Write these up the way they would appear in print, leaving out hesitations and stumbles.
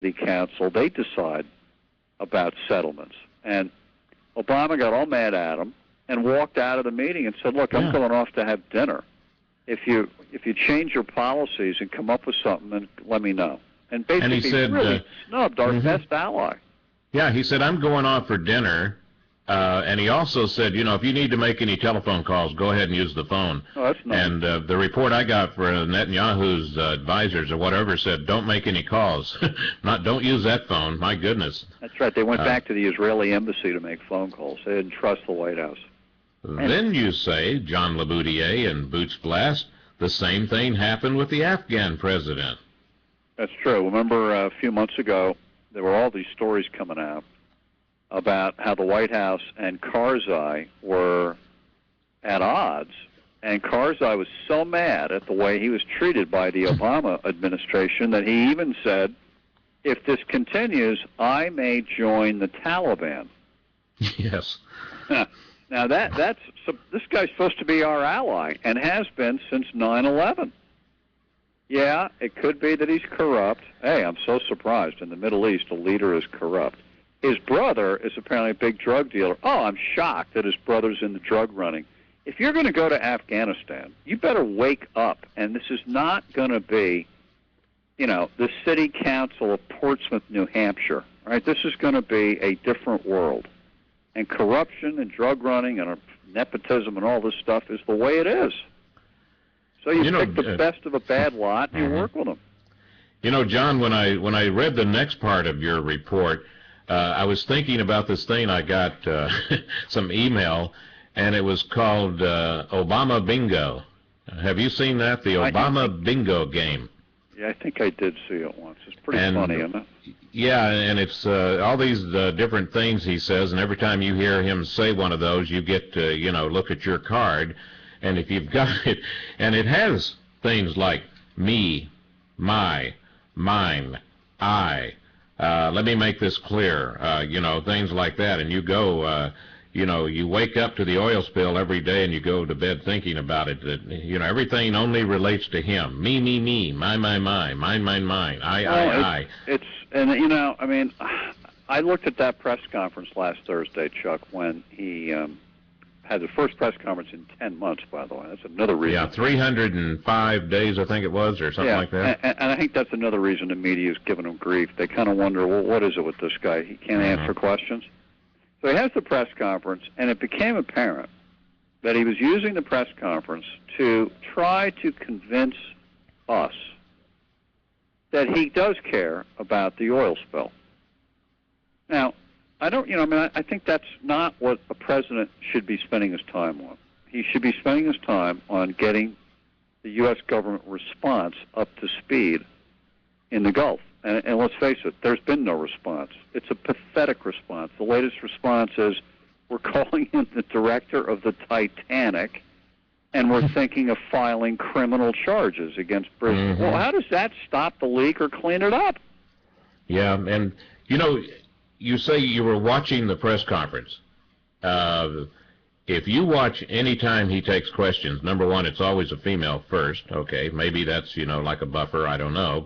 the council, they decide about settlements. And Obama got all mad at him and walked out of the meeting and said, look, I'm going off to have dinner. If you change your policies and come up with something, then let me know. And basically, and he said, really snubbed our best ally. Yeah, he said, I'm going off for dinner. And he also said, you know, if you need to make any telephone calls, go ahead and use the phone. Oh, that's nice. And the report I got for Netanyahu's advisors or whatever said, don't make any calls. Don't use that phone. My goodness. That's right. They went back to the Israeli embassy to make phone calls. They didn't trust the White House. Then you say, John Boutillier and Boots Blast, the same thing happened with the Afghan president. That's true. Remember a few months ago, there were all these stories coming out about how the White House and Karzai were at odds, and Karzai was so mad at the way he was treated by the Obama administration that he even said, if this continues, I may join the Taliban. Yes. Now, this guy's supposed to be our ally and has been since 9/11. Yeah, it could be that he's corrupt. Hey, I'm so surprised. In the Middle East, a leader is corrupt. His brother is apparently a big drug dealer. Oh, I'm shocked that his brother's in the drug running. If you're going to go to Afghanistan, you better wake up. And this is not going to be, you know, the city council of Portsmouth, New Hampshire. All right, this is going to be a different world. And corruption and drug running and nepotism and all this stuff is the way it is. So you pick the best of a bad lot and you work with them. You know, John, when I read the next part of your report, I was thinking about this thing. I got some email, and it was called Obama Bingo. Have you seen that? The Obama Bingo game. Yeah, I think I did see it once. It's pretty funny, isn't it? Yeah, and it's all these different things he says, and every time you hear him say one of those, you get to, you know, look at your card, and if you've got it, and it has things like me, my, mine, I, let me make this clear, you know, things like that, and you go, you know, you wake up to the oil spill every day and you go to bed thinking about it, that, you know, everything only relates to him. Me, mine, mine, I. And, you know, I mean, I looked at that press conference last Thursday, Chuck, when he had the first press conference in 10 months, by the way. That's another reason. Yeah, 305 days, I think it was, or something like that. And I think that's another reason the media is giving him grief. They kind of wonder, well, what is it with this guy? He can't answer questions. So he has the press conference, and it became apparent that he was using the press conference to try to convince us that he does care about the oil spill. Now, I think that's not what a president should be spending his time on. He should be spending his time on getting the U.S. government response up to speed in the Gulf. And let's face it, there's been no response. It's a pathetic response. The latest response is we're calling him the director of the Titanic, and we're thinking of filing criminal charges against Britain. Well, how does that stop the leak or clean it up? Yeah, and, you know, you say you were watching the press conference. If you watch any time he takes questions, number one, it's always a female first. Okay, maybe that's, you know, like a buffer, I don't know,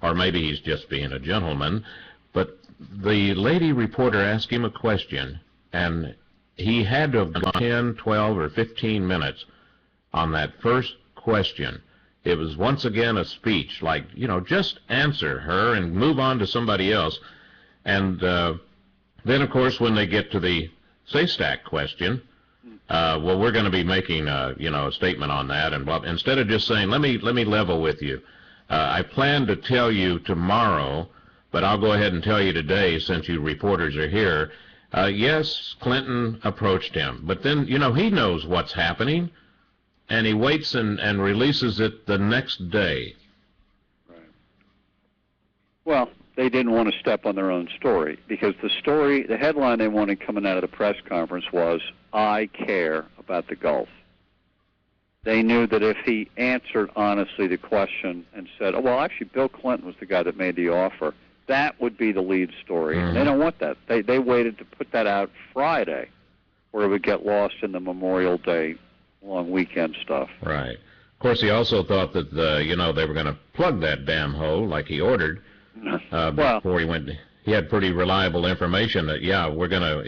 or maybe he's just being a gentleman. But the lady reporter asked him a question, and he had to have gone 10, 12, or 15 minutes on that first question. It was once again a speech, like, you know, just answer her and move on to somebody else. And then, of course, when they get to the SASTAC question, well, we're going to be making, you know, a statement on that. And blah, instead of just saying, let me level with you. I plan to tell you tomorrow, but I'll go ahead and tell you today since you reporters are here. Yes, Clinton approached him, but then, you know, he knows what's happening, and he waits and releases it the next day. Right. Well, they didn't want to step on their own story, because the headline they wanted coming out of the press conference was, I care about the Gulf. They knew that if he answered honestly the question and said, oh, well, actually, Bill Clinton was the guy that made the offer, that would be the lead story. And they don't want that. They waited to put that out Friday, where it would get lost in the Memorial Day long weekend stuff. Right. Of course, he also thought that, you know, they were going to plug that damn hole like he ordered before he went. He had pretty reliable information that we're gonna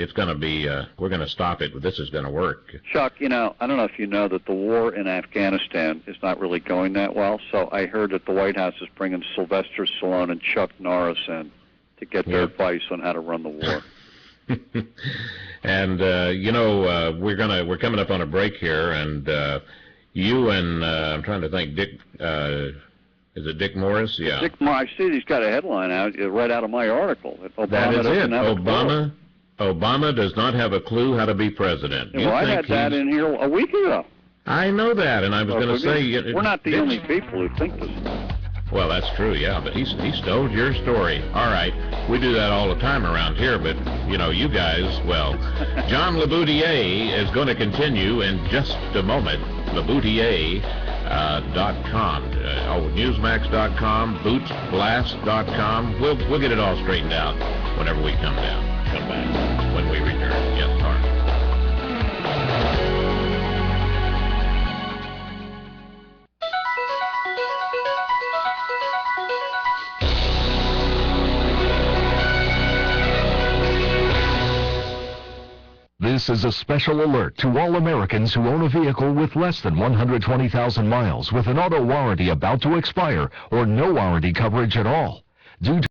stop it, but this is gonna work. Chuck, I don't know if you know that the war in Afghanistan is not really going that well. So I heard that the White House is bringing Sylvester Stallone and Chuck Norris in to get their advice on how to run the war. And we're coming up on a break here, and you and I'm trying to think, Dick. Is it Dick Morris? Yeah. Dick Morris. I see he's got a headline out right out of my article. That is it. Obama does not have a clue how to be president. Yeah, well, I had that in here a week ago. I know that, and I was going to say... We're not the only people who think this. Well, that's true, yeah, but he stole your story. All right, we do that all the time around here, but, you guys, well, John LeBoutillier is going to continue in just a moment. LeBoutillier.com, Newsmax.com, BootsBlast.com. We'll get it all straightened out whenever we come back, when we return. Yes, Mark. This is a special alert to all Americans who own a vehicle with less than 120,000 miles with an auto warranty about to expire or no warranty coverage at all. Due to